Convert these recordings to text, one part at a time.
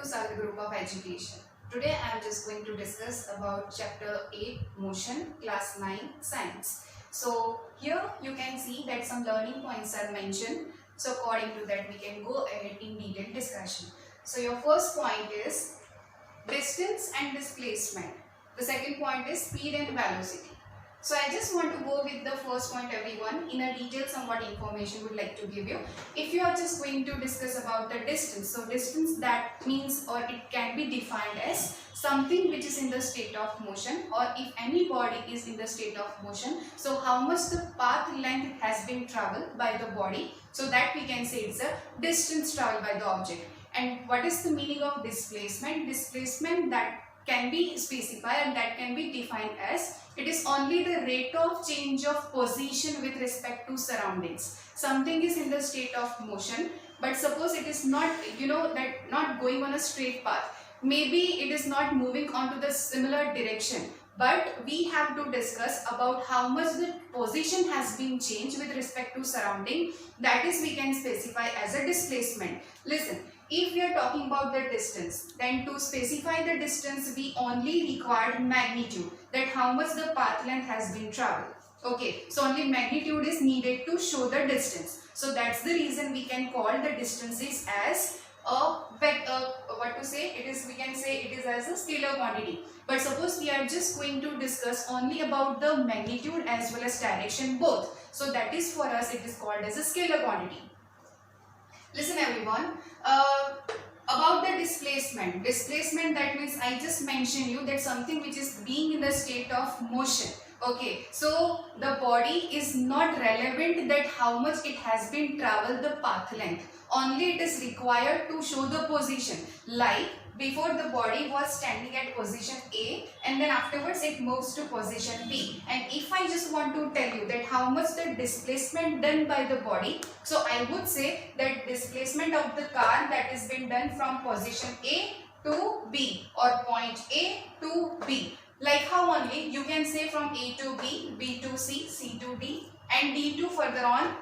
Sagar Group of Education. Today I am just going to discuss about chapter 8 Motion, class 9 Science. So here you can see that some learning points are mentioned. So according to that we can go ahead in detailed discussion. So your first point is distance and displacement. The second point is speed and velocity. So I just want to go with the first point everyone. In a detail somewhat information would like to give you. If you are just going to discuss about the distance. So distance, that means or it can be defined as something which is in the state of motion, or if any body is in the state of motion. So how much the path length has been traveled by the body. So that we can say it's a distance traveled by the object. And what is the meaning of displacement? Displacement that can be specified and that can be defined as it is only the rate of change of position with respect to surroundings. Something is in the state of motion, but suppose it is not, that not going on a straight path. Maybe it is not moving onto the similar direction. But we have to discuss about how much the position has been changed with respect to surrounding. That is we can specify as a displacement. Listen. If we are talking about the distance, then to specify the distance we only required magnitude, that how much the path length has been traveled. Okay, so only magnitude is needed to show the distance. So that's the reason we can call the distances as we can say it is as a scalar quantity. But suppose we are just going to discuss only about the magnitude as well as direction both. So that is for us it is called as a scalar quantity. Listen everyone, about the displacement. Displacement, that means I just mentioned you that something which is being in the state of motion. Okay, so the body is not relevant that how much it has been traveled the path length. Only it is required to show the position. Like before the body was standing at position A and then afterwards it moves to position B. And if I just want to tell you that how much the displacement done by the body, so I would say that displacement of the car that has been done from position A to B or point A to B. Like how only you can say from A to B, B to C, C to D and D to further on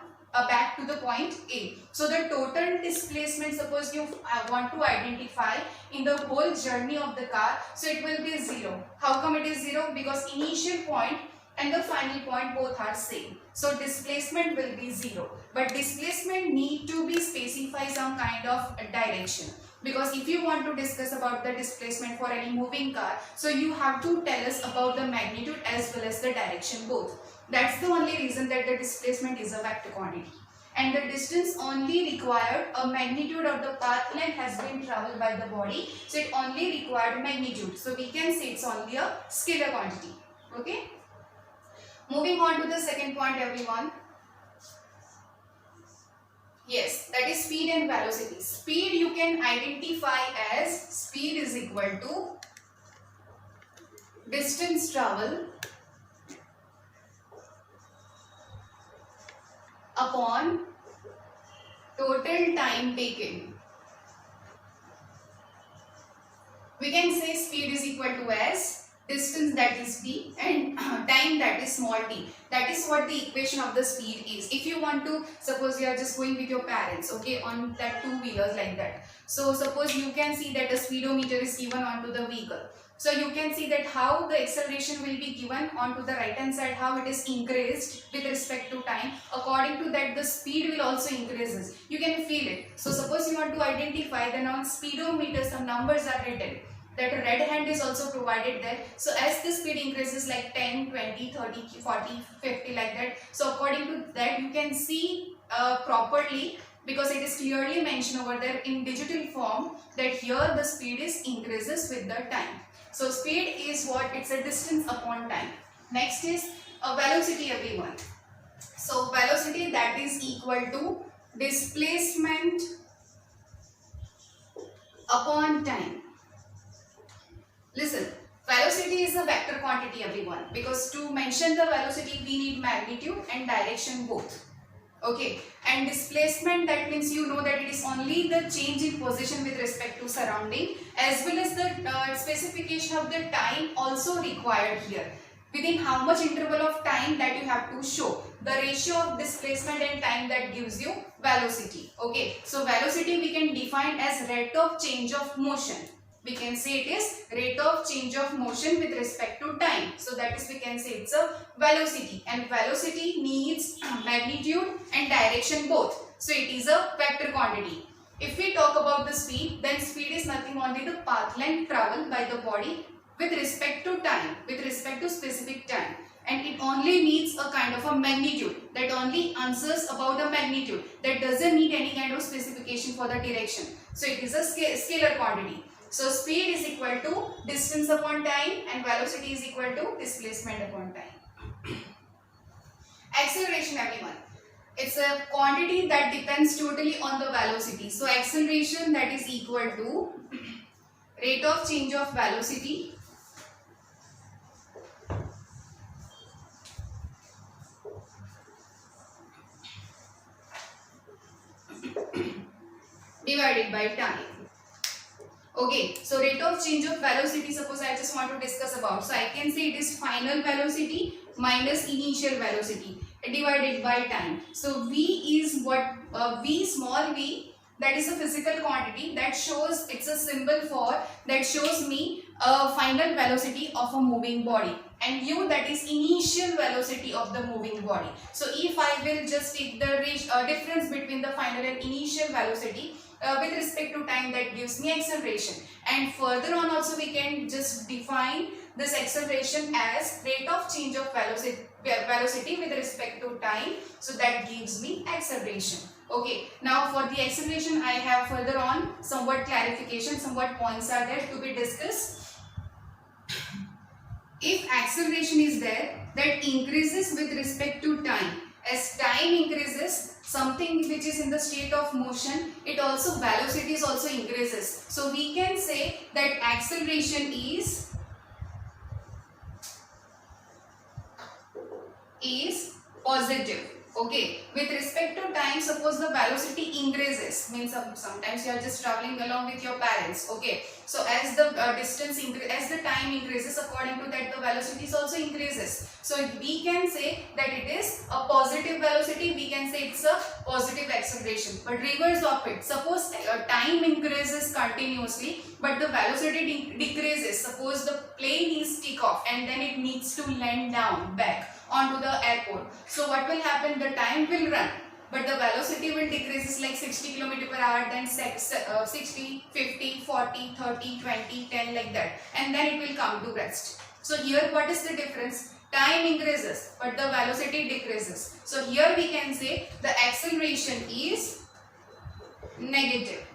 back to the point A. So the total displacement, suppose you want to identify in the whole journey of the car, so it will be 0. How come it is 0? Because initial point and the final point both are same. So displacement will be 0. But displacement need to be specify some kind of direction. Because if you want to discuss about the displacement for any moving car, so you have to tell us about the magnitude as well as the direction both. That's the only reason that the displacement is a vector quantity. And the distance only required a magnitude of the path length has been traveled by the body. So it only required magnitude. So we can say it's only a scalar quantity. Okay. Moving on to the second point everyone. Yes, that is speed and velocity. Speed you can identify as speed is equal to distance travel upon total time taken. We can say speed is equal to as distance, that is t, and time, that is small t. That is what the equation of the speed is. If you want to, suppose you are just going with your parents, okay, on that two-wheelers like that. So suppose you can see that a speedometer is given onto the vehicle. So you can see that how the acceleration will be given onto the right hand side, how it is increased with respect to time. According to that the speed will also increases. You can feel it. So suppose you want to identify, then on speedometer some numbers are written. That red hand is also provided there. So as the speed increases like 10, 20, 30, 40, 50 like that. So according to that you can see properly, because it is clearly mentioned over there in digital form that here the speed is increases with the time. So speed is what? It's a distance upon time. Next is a velocity everyone. So velocity, that is equal to displacement upon time. Listen, velocity is a vector quantity everyone, because to mention the velocity we need magnitude and direction both. Okay, and displacement, that means you know that it is only the change in position with respect to surrounding, as well as the specification of the time also required here. within how much interval of time that you have to show. The ratio of displacement and time that gives you velocity. Okay, so velocity we can define as rate of change of motion. We can say it is rate of change of motion with respect to time. So that is, we can say it's a velocity, and velocity needs magnitude and direction both. So it is a vector quantity. If we talk about the speed, then speed is nothing only the path length traveled by the body with respect to time, with respect to specific time. And it only needs a kind of a magnitude, that only answers about a magnitude, that doesn't need any kind of specification for the direction. So it is a scalar quantity. So speed is equal to distance upon time and velocity is equal to displacement upon time. Acceleration, everyone. It's a quantity that depends totally on the velocity. So acceleration, that is equal to rate of change of velocity divided by time. Okay, so rate of change of velocity, suppose I just want to discuss about. So I can say it is final velocity minus initial velocity divided by time. So V is what? V, small v, that is a physical quantity that shows, it's a symbol for, that shows me a final velocity of a moving body, and U, that is initial velocity of the moving body. So if I will just take the difference between the final and initial velocity with respect to time, that gives me acceleration. And further on also we can just define this acceleration as rate of change of velocity with respect to time. So that gives me acceleration. Okay, now for the acceleration I have further on somewhat clarification, somewhat points are there to be discussed. If acceleration is there, that increases with respect to time. As time increases, something which is in the state of motion, it also, velocity is also increases. So we can say that acceleration is positive. Okay, with respect to time, suppose the velocity increases, means sometimes you are just traveling along with your parents. Okay, so as the distance increases, as the time increases, according to that the velocity also increases. So we can say that it is a positive velocity, we can say it's a positive acceleration. But reverse of it, suppose time increases continuously but the velocity decreases. Suppose the plane is take off and then it needs to land down back onto the airport. So what will happen? The time will run, but the velocity will decrease. It's like 60 km per hour, then 60, 50, 40, 30, 20, 10 like that, and then it will come to rest. So here what is the difference? Time increases but the velocity decreases. So here we can say the acceleration is negative.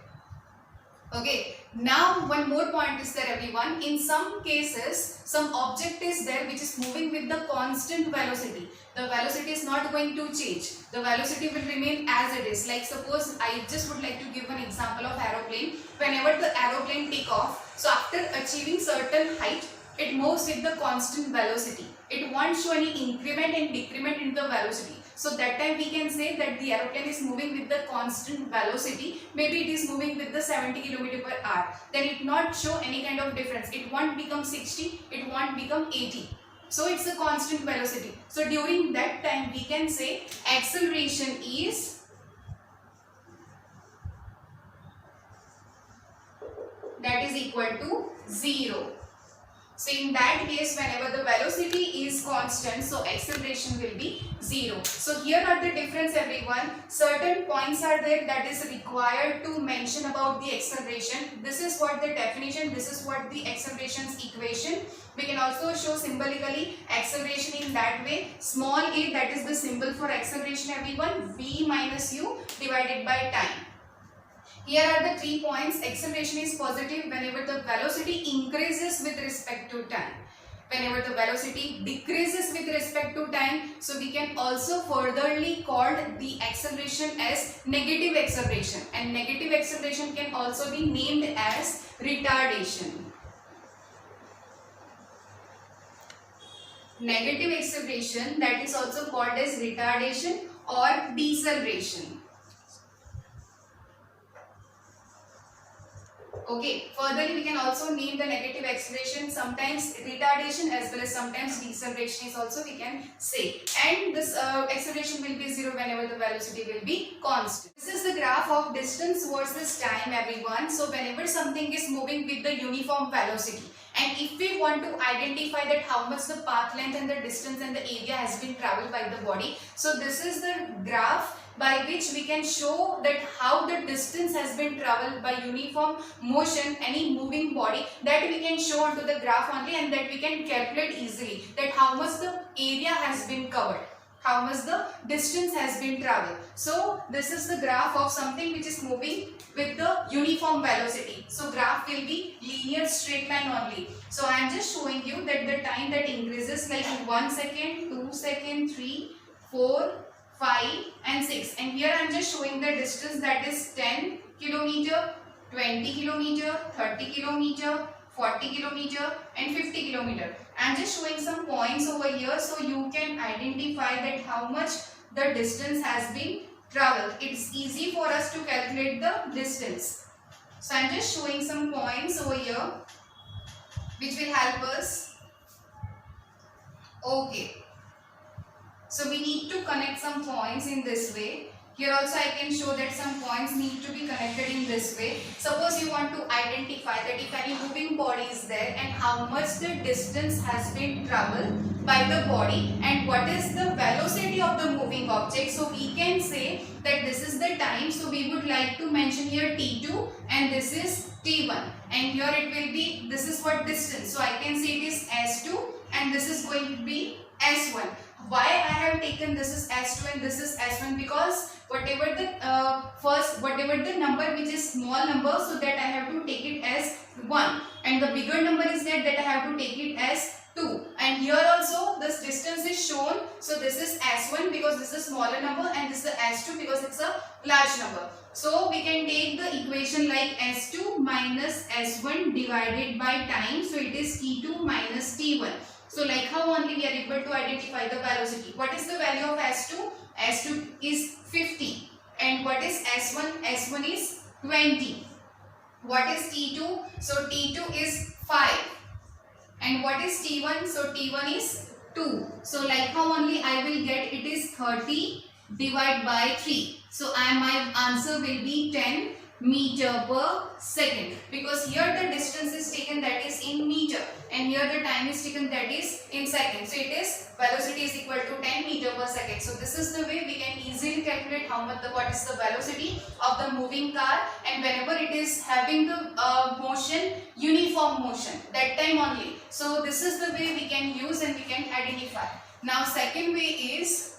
Okay, now one more point is there, everyone. In some cases, some object is there which is moving with the constant velocity. The velocity is not going to change. The velocity will remain as it is. Like suppose I just would like to give an example of aeroplane. Whenever the aeroplane take off, so after achieving certain height, it moves with the constant velocity. It won't show any increment and decrement in the velocity. So that time we can say that the aeroplane is moving with the constant velocity. Maybe it is moving with the 70 km per hour. Then it not show any kind of difference. It won't become 60, it won't become 80. So it's a constant velocity. So during that time we can say acceleration is that is equal to 0. So in that case, whenever the velocity is constant, so acceleration will be 0. So here are the difference, everyone. Certain points are there that is required to mention about the acceleration. This is what the definition, this is what the acceleration's equation. We can also show symbolically acceleration in that way. Small a, that is the symbol for acceleration, everyone. V minus u divided by time. Here are the 3 points. Acceleration is positive whenever the velocity increases with respect to time. Whenever the velocity decreases with respect to time, so we can also furtherly call the acceleration as negative acceleration. And negative acceleration can also be named as retardation. Negative acceleration, that is also called as retardation or deceleration. Okay, furtherly we can also name the negative acceleration, sometimes retardation as well as sometimes deceleration is also we can say. And this acceleration will be 0 whenever the velocity will be constant. This is the graph of distance versus time, everyone. So whenever something is moving with the uniform velocity, and if we want to identify that how much the path length and the distance and the area has been traveled by the body, so this is the graph by which we can show that how the distance has been traveled by uniform motion, any moving body, that we can show onto the graph only, and that we can calculate easily that how much the area has been covered, how much the distance has been traveled. So this is the graph of something which is moving with the uniform velocity. So graph will be linear straight line only. So I am just showing you that the time that increases like 1 second, 2 second, 3, 4, 5 and 6, and here I am just showing the distance, that is 10 kilometer, 20 kilometer, 30 kilometer, 40 kilometer and 50 kilometer. I am just showing some points over here so you can identify that how much the distance has been traveled. It's easy for us to calculate the distance. So I am just showing some points over here which will help us. Okay. So we need to connect some points in this way. Here also I can show that some points need to be connected in this way. Suppose you want to identify that if any moving body is there and how much the distance has been traveled by the body and what is the velocity of the moving object. So we can say that this is the time. So we would like to mention here T2 and this is T1, and here it will be, this is what distance. So I can say it is S2 and this is going to be S1. Why I have taken this is S2 and this is S1? Because whatever the number which is small number, so that I have to take it as 1, and the bigger number is that I have to take it as 2. And here also this distance is shown, so this is S1 because this is a smaller number and this is S2 because it's a large number. So we can take the equation like S2 minus S1 divided by time, so it is T2 minus T1. So like how only we are able to identify the velocity. What is the value of S2? S2 is 50. And what is S1? S1 is 20. What is T2? So T2 is 5. And what is T1? So T1 is 2. So like how only I will get, it is 30 divided by 3. So my answer will be 10 meter per second, because here the distance is taken, that is in meter, and here the time is taken, that is in seconds. So it is velocity is equal to 10 meter per second. So this is the way we can easily calculate how much what is the velocity of the moving car, and whenever it is having the motion, uniform motion, that time only. So this is the way we can use and we can identify. Now second way is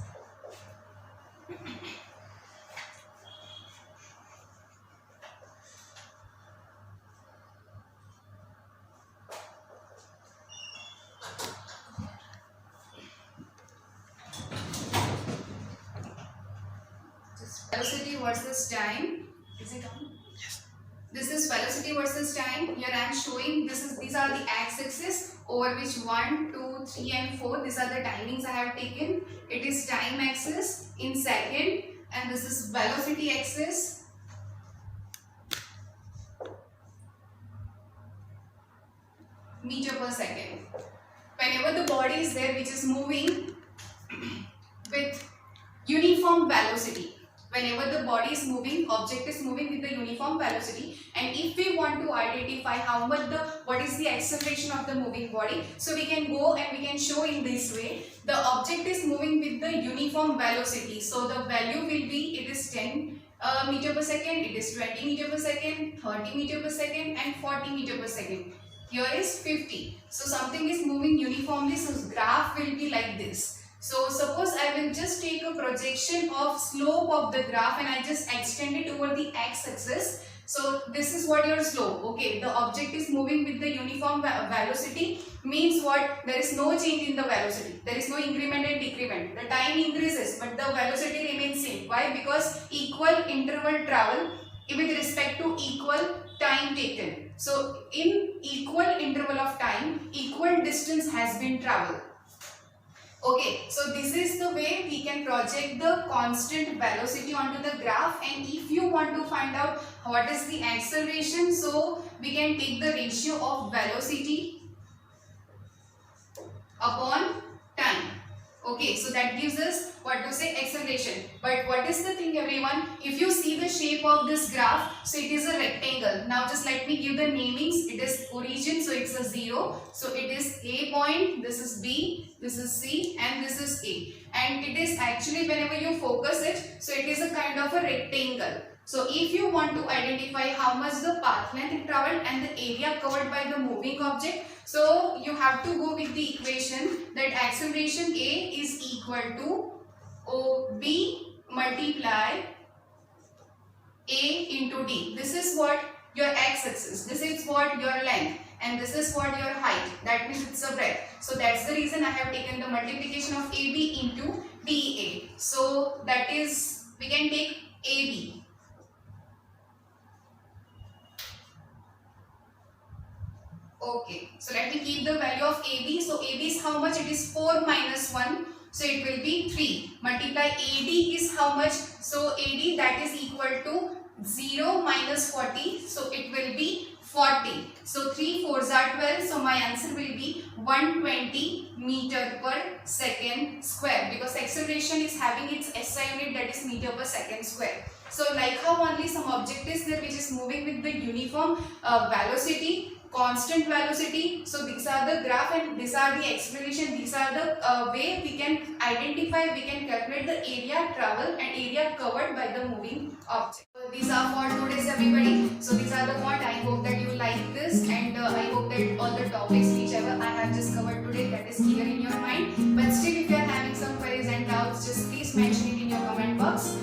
velocity versus time. Is it on? Yes. This is velocity versus time. Here I am showing these are the x-axis over which 1, 2, 3 and 4. These are the timings I have taken. It is time axis in second, and this is velocity axis. Meter per second. Whenever the body is there which is moving with uniform velocity, whenever the body is moving, object is moving with the uniform velocity, and if we want to identify how much what is the acceleration of the moving body, so we can go and we can show in this way. The object is moving with the uniform velocity, so the value will be, it is 10 meter per second, it is 20 meter per second, 30 meter per second and 40 meter per second. Here is 50. So something is moving uniformly, so graph will be like this. So suppose I will just take a projection of slope of the graph and I just extend it over the x-axis. So this is what your slope. Okay, the object is moving with the uniform velocity, means what? There is no change in the velocity. There is no increment and decrement. The time increases but the velocity remains same. Why? Because equal interval travel with respect to equal time taken. So in equal interval of time, equal distance has been traveled. Okay, so this is the way we can project the constant velocity onto the graph, and if you want to find out what is the acceleration, so we can take the ratio of velocity upon time. Okay, so that gives us what to say, acceleration. But what is the thing, everyone? If you see the shape of this graph, so it is a rectangle. Now just let me give the namings. It is origin, so it's a 0. So it is A point, this is B, this is C, and this is A. And it is actually, whenever you focus it, so it is a kind of a rectangle. So if you want to identify how much the path length it traveled and the area covered by the moving object, so you have to go with the equation that acceleration A is equal to OB multiply A into D. This is what your x-axis, this is what your length, and this is what your height. That means it's a breadth. So that's the reason I have taken the multiplication of AB into DA. So that is, we can take AB. Okay, so let me keep the value of AB. So AB is how much? It is 4 minus 1. So it will be 3. Multiply AD is how much? So AD, that is equal to 0 minus 40. So it will be 40. So 3 4s are 12. So my answer will be 120 meter per second square, because acceleration is having its SI unit, that is meter per second square. So like how only some object is there which is moving with the uniform velocity, constant velocity. So these are the graph and these are the acceleration. These are the way we can identify, we can calculate the area traveled and area covered by the moving object. So these are for today's, everybody. So these are the point. I hope that you like this, and I hope that all the topics whichever I have just covered today, that is clear in your mind. But still, if you are having some queries and doubts, just please mention it in your comment box.